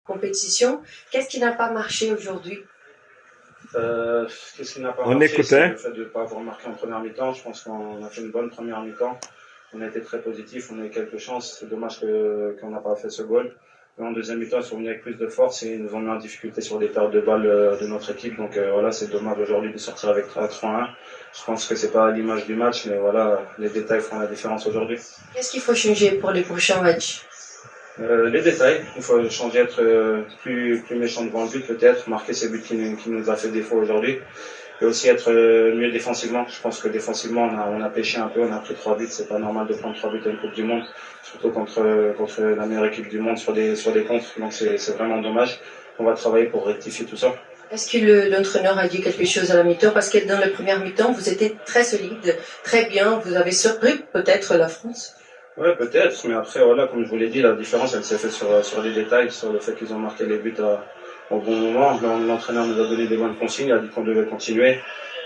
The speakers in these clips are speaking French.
compétition. Qu'est-ce qui n'a pas marché aujourd'hui? Qu'est-ce qui n'a pas marché, c'est le fait de ne pas avoir marqué en première mi-temps. Je pense qu'on a fait une bonne première mi-temps. On a été très positif, on a eu quelques chances. C'est dommage qu'on n'a pas fait ce goal. Mais en deuxième mi-temps, ils sont venus avec plus de force et ils nous ont mis en difficulté sur les pertes de balles de notre équipe. Donc voilà, c'est dommage aujourd'hui de sortir avec 3-1. Je pense que c'est pas l'image du match, mais voilà, les détails font la différence aujourd'hui. Qu'est-ce qu'il faut changer pour les prochains matchs? Les détails, il faut changer, être plus méchant devant le but peut-être, marquer ces buts qui nous a fait défaut aujourd'hui. Et aussi être mieux défensivement. Je pense que défensivement, on a pêché un peu, on a pris 3 buts. C'est pas normal de prendre 3 buts à une Coupe du Monde, surtout contre la meilleure équipe du monde sur des contres. Donc c'est vraiment dommage. On va travailler pour rectifier tout ça. Est-ce que l'entraîneur a dit quelque chose à la mi-temps? Parce que dans la première mi-temps, vous étiez très solide, très bien. Vous avez surpris peut-être la France? Ouais, peut-être. Mais après, voilà, comme je vous l'ai dit, la différence, elle s'est faite sur les détails, sur le fait qu'ils ont marqué les buts au bon moment. L'entraîneur nous a donné des bonnes consignes, il a dit qu'on devait continuer.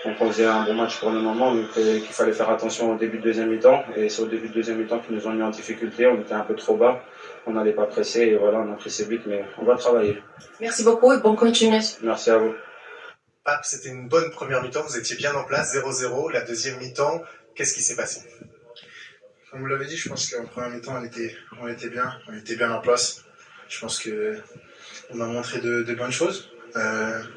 Donc on faisait un bon match pour le moment, mais qu'il fallait faire attention au début de deuxième mi-temps. Et c'est au début de deuxième mi-temps qu'ils nous ont mis en difficulté. On était un peu trop bas, on n'allait pas presser et voilà, on a pris ces buts, mais on va travailler. Merci beaucoup et bonne continuation. Merci à vous. Pape, c'était une bonne première mi-temps, vous étiez bien en place, 0-0. La deuxième mi-temps, qu'est-ce qui s'est passé? Comme vous l'avez dit, je pense qu'en première mi-temps, on était bien en place. Je pense que on a montré de bonnes choses.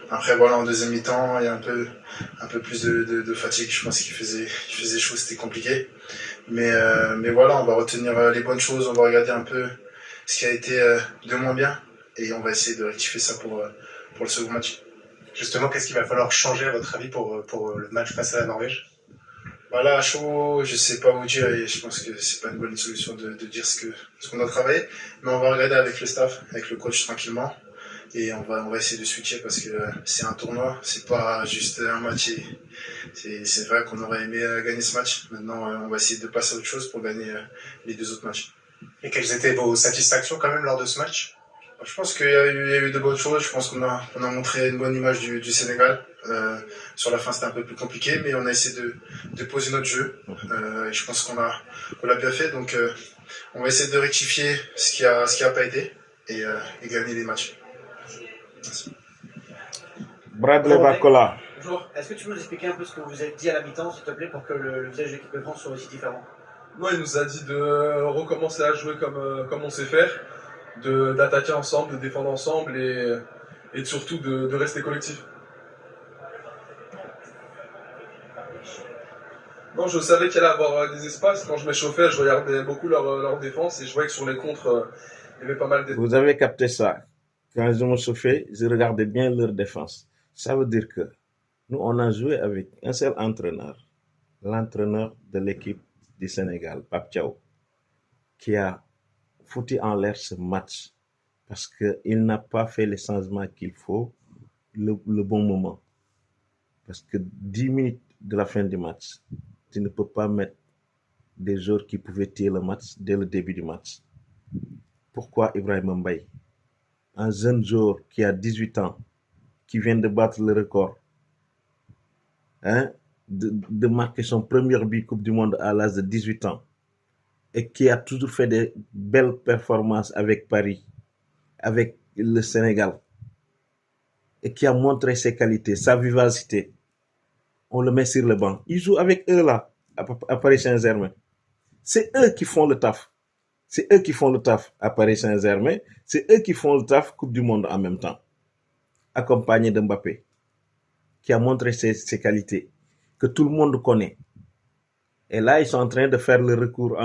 Après, voilà, en deuxième mi-temps, il y a un peu plus de fatigue. Je pense qu'il faisait chaud, c'était compliqué. Mais voilà, on va retenir les bonnes choses, on va regarder un peu ce qui a été de moins bien et on va essayer de rectifier ça pour le second match. Justement, qu'est-ce qu'il va falloir changer à votre avis pour le match face à la Norvège? Voilà, à chaud, je sais pas vous dire et je pense que c'est pas une bonne solution de dire ce qu'on a travaillé, mais on va regarder avec le staff, avec le coach tranquillement et on va essayer de switcher parce que c'est un tournoi, c'est pas juste un match et c'est vrai qu'on aurait aimé gagner ce match. Maintenant, on va essayer de passer à autre chose pour gagner les 2 autres matchs. Et quelles étaient vos satisfactions quand même lors de ce match? Je pense qu'il y a eu de bonnes choses. Je pense qu'on a montré une bonne image du Sénégal. Sur la fin, c'était un peu plus compliqué, mais on a essayé de poser notre jeu. Et je pense qu'on l'a bien fait. Donc, on va essayer de rectifier ce qui a pas été et gagner les matchs. Merci. Bradley Bacola. Bonjour. Est-ce que tu peux nous expliquer un peu ce que vous vous êtes dit à la mi-temps, s'il te plaît, pour que le visage de l'équipe de France soit aussi différent? Non, il nous a dit de recommencer à jouer comme on sait faire, d'attaquer ensemble, de défendre ensemble et surtout de rester collectif. Non, je savais qu'il allait avoir des espaces. Quand je m'échauffais, je regardais beaucoup leur défense et je voyais que sur les contres, il y avait pas mal d'espace. Vous avez capté ça. Quand je me chauffais, je regardais bien leur défense. Ça veut dire que nous, on a joué avec un seul entraîneur, l'entraîneur de l'équipe du Sénégal, Pape Thiaw, qui a foutu en l'air ce match parce qu'il n'a pas fait les changements qu'il faut le bon moment. Parce que 10 minutes de la fin du match, tu ne peux pas mettre des joueurs qui pouvaient tirer le match dès le début du match. Pourquoi Ibrahim Mbaye, un jeune joueur qui a 18 ans, qui vient de battre le record, de marquer son premier but Coupe du Monde à l'âge de 18 ans, et qui a toujours fait des belles performances avec Paris, avec le Sénégal, et qui a montré ses qualités, sa vivacité, on le met sur le banc. Il joue avec eux là, à Paris Saint-Germain. C'est eux qui font le taf. C'est eux qui font le taf à Paris Saint-Germain. C'est eux qui font le taf Coupe du Monde en même temps. Accompagné de Mbappé, qui a montré ses qualités, que tout le monde connaît. Et là, ils sont en train de faire le recours,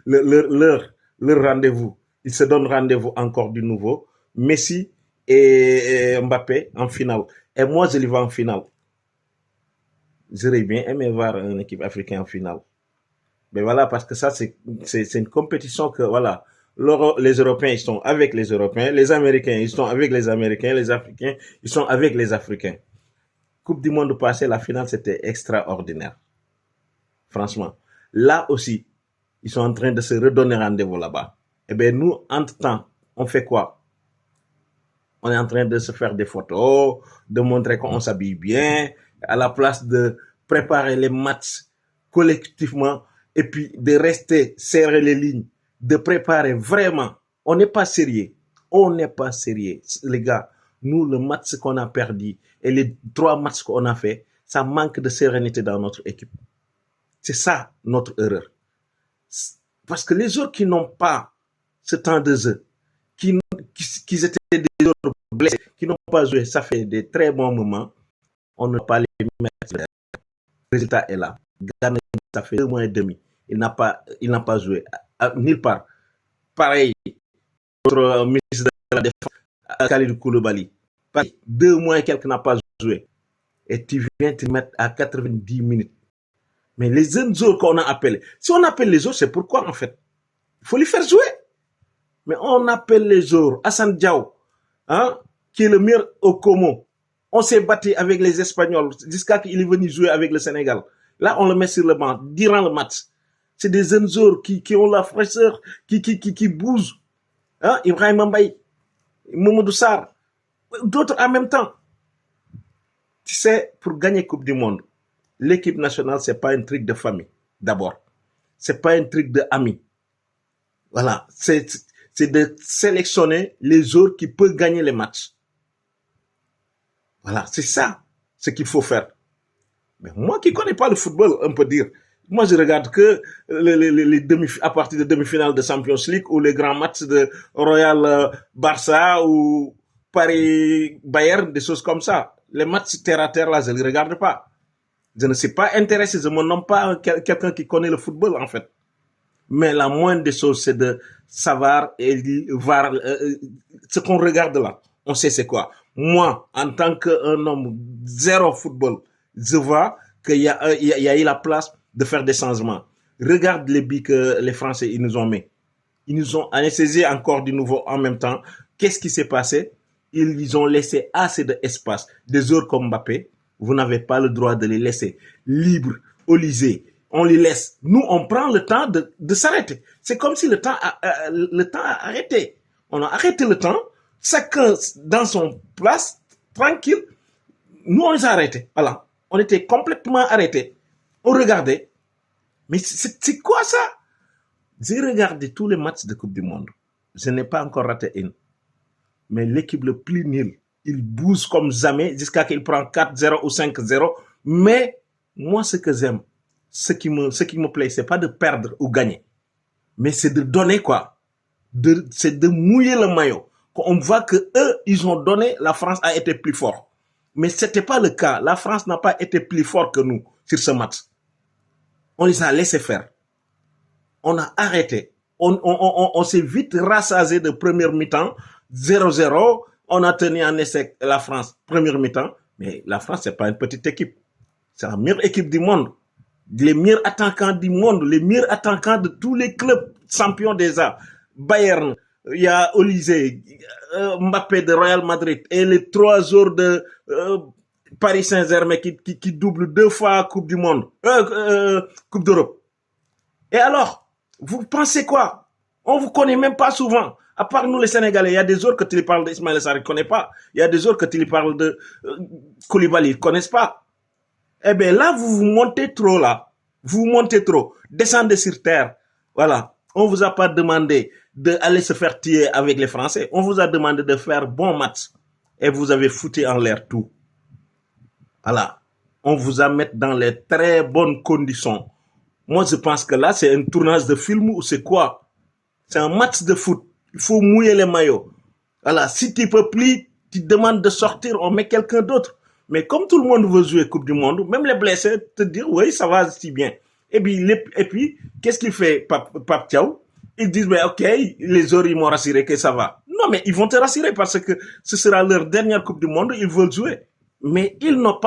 leur rendez-vous. Ils se donnent rendez-vous encore du nouveau. Messi et Mbappé en finale. Et moi, je les vois en finale. J'aurais bien aimé voir une équipe africaine en finale. Mais voilà, parce que ça, c'est une compétition que, voilà, les Européens, ils sont avec les Européens, les Américains, ils sont avec les Américains, les Africains, ils sont avec les Africains. Coupe du Monde passée, la finale, c'était extraordinaire. Franchement. Là aussi, ils sont en train de se redonner rendez-vous là-bas. Eh bien, nous, entre-temps, on fait quoi? On est en train de se faire des photos, de montrer qu'on s'habille bien, à la place de préparer les matchs collectivement et puis de rester serrer les lignes, de préparer vraiment. On n'est pas sérieux. On n'est pas sérieux. Les gars, nous, le match qu'on a perdu et les 3 matchs qu'on a fait, ça manque de sérénité dans notre équipe. C'est ça notre erreur. Parce que les autres qui n'ont pas ce temps de jeu, qui étaient des autres blessés, qui n'ont pas joué, ça fait des très bons moments, on ne peut pas les mettre. Le résultat est là. Ghana, ça fait 2 mois et demi. Il n'a pas joué nulle part. Pareil, notre ministre de la Défense, Khalidou Koulibaly. Pareil, 2 mois et quelques n'a pas joué. Et tu viens te mettre à 90 minutes. Mais les jeunes joueurs qu'on a appelés, si on appelle les autres, c'est pourquoi en fait? Il faut les faire jouer. Mais on appelle les joueurs. Hassan Diao, hein, qui est le meilleur au Como. On s'est battu avec les Espagnols jusqu'à qu'il est venu jouer avec le Sénégal. Là, on le met sur le banc durant le match. C'est des jeunes joueurs qui ont la fraîcheur, qui bougent. Hein? Ibrahim Mbaye, Mamadou Sarr, d'autres en même temps. Tu sais, pour gagner Coupe du Monde, l'équipe nationale, c'est pas un truc de famille, d'abord. C'est pas un truc d'amis. Voilà. C'est de sélectionner les joueurs qui peuvent gagner les matchs. Voilà. C'est ça, ce qu'il faut faire. Mais moi qui connais pas le football, on peut dire, moi je regarde que à partir de demi-finale de Champions League ou les grands matchs de Royal Barça ou Paris Bayern, des choses comme ça. Les matchs terre à terre là, je les regarde pas. Je ne suis pas intéressé, je me nomme pas quelqu'un qui connaît le football en fait. Mais la moindre des choses, c'est de savoir et voir ce qu'on regarde là. On sait c'est quoi. Moi, en tant qu'un homme zéro football, je vois qu'il y a eu la place de faire des changements. Regarde les buts que les Français ils nous ont mis. Ils nous ont anesthésié encore du nouveau en même temps. Qu'est-ce qui s'est passé? Ils ont laissé assez d'espace. Des joueurs comme Mbappé, vous n'avez pas le droit de les laisser libres, au lycée. On les laisse. Nous, on prend le temps de s'arrêter. C'est comme si le temps a arrêté. On a arrêté le temps. Chacun dans son place, tranquille. Nous, on les a arrêtés. Voilà. On était complètement arrêtés. On regardait. Mais c'est quoi ça? J'ai regardé tous les matchs de Coupe du Monde. Je n'ai pas encore raté une. Mais l'équipe le plus nul, il bouge comme jamais jusqu'à qu'il prend 4-0 ou 5-0. Mais moi, ce que j'aime, ce qui me plaît, c'est pas de perdre ou gagner. Mais c'est de donner quoi? C'est de mouiller le maillot. On voit que eux, ils ont donné, la France a été plus fort. Mais c'était pas le cas. La France n'a pas été plus fort que nous sur ce match. On les a laissés faire. On a arrêté. On s'est vite rassasié de première mi-temps. 0-0. On a tenu en échec la France, première mi-temps. Mais la France, c'est pas une petite équipe. C'est la meilleure équipe du monde. Les meilleurs attaquants du monde, les meilleurs attaquants de tous les clubs champions déjà. Bayern, il y a Olysée, Mbappé de Real Madrid et les 3 joueurs de Paris Saint-Germain qui doublent 2 fois Coupe du Monde, Coupe d'Europe. Et alors, vous pensez quoi? On vous connaît même pas souvent. À part nous les Sénégalais, il y a des autres que tu lui parles d'Ismaël Sarr, ils ne connaissent pas. Il y a des autres que tu lui parles de Koulibaly, ils ne connaissent pas. Eh bien là, vous montez trop là. Vous montez trop. Descendez sur terre. Voilà. On ne vous a pas demandé d'aller se faire tuer avec les Français. On vous a demandé de faire bon match. Et vous avez foutu en l'air tout. Voilà. On vous a mis dans les très bonnes conditions. Moi, je pense que là, c'est un tournage de film ou c'est quoi? C'est un match de foot. Il faut mouiller les maillots. Voilà. Si tu peux plus, tu demandes de sortir, on met quelqu'un d'autre. Mais comme tout le monde veut jouer Coupe du Monde, même les blessés te disent, oui, ça va si bien. Et puis qu'est-ce qu'il fait, Pape Thiaw? Ils disent, mais ok, les autres, ils m'ont rassuré que ça va. Non, mais ils vont te rassurer parce que ce sera leur dernière Coupe du Monde, ils veulent jouer. Mais ils n'ont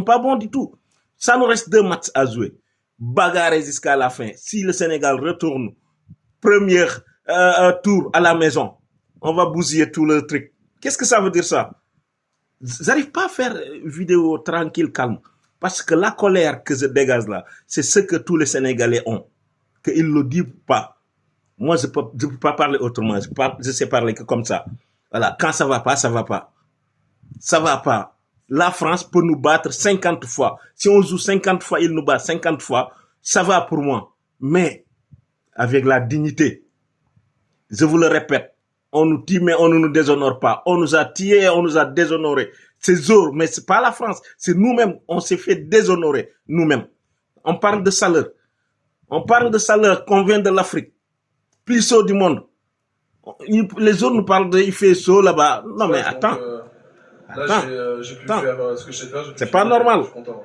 pas bon du tout. Ça nous reste 2 matchs à jouer. Bagarrer jusqu'à la fin. Si le Sénégal retourne, premier tour à la maison, on va bousiller tout le truc. Qu'est-ce que ça veut dire ça? J'arrive pas à faire vidéo tranquille, calme. Parce que la colère que je dégage là, c'est ce que tous les Sénégalais ont. Qu'ils ne le disent pas. Moi, je peux pas parler autrement. Je sais parler que comme ça. Voilà. Quand ça va pas, ça va pas. Ça va pas. La France peut nous battre 50 fois. Si on joue 50 fois, il nous bat 50 fois. Ça va pour moi. Mais, avec la dignité. Je vous le répète. On nous tue, mais on ne nous déshonore pas. On nous a tués, on nous a déshonorés. C'est Zor, mais c'est pas la France. C'est nous-mêmes. On s'est fait déshonorer, nous-mêmes. On parle de salaire. On parle de salaire qu'on vient de l'Afrique. Plus chaud du monde. Les autres nous parlent de il fait chaud là-bas. Non, mais Ouais, donc, attends. là, j'ai pu Attends. faire ce que je sais faire. C'est pas normal. Je suis content.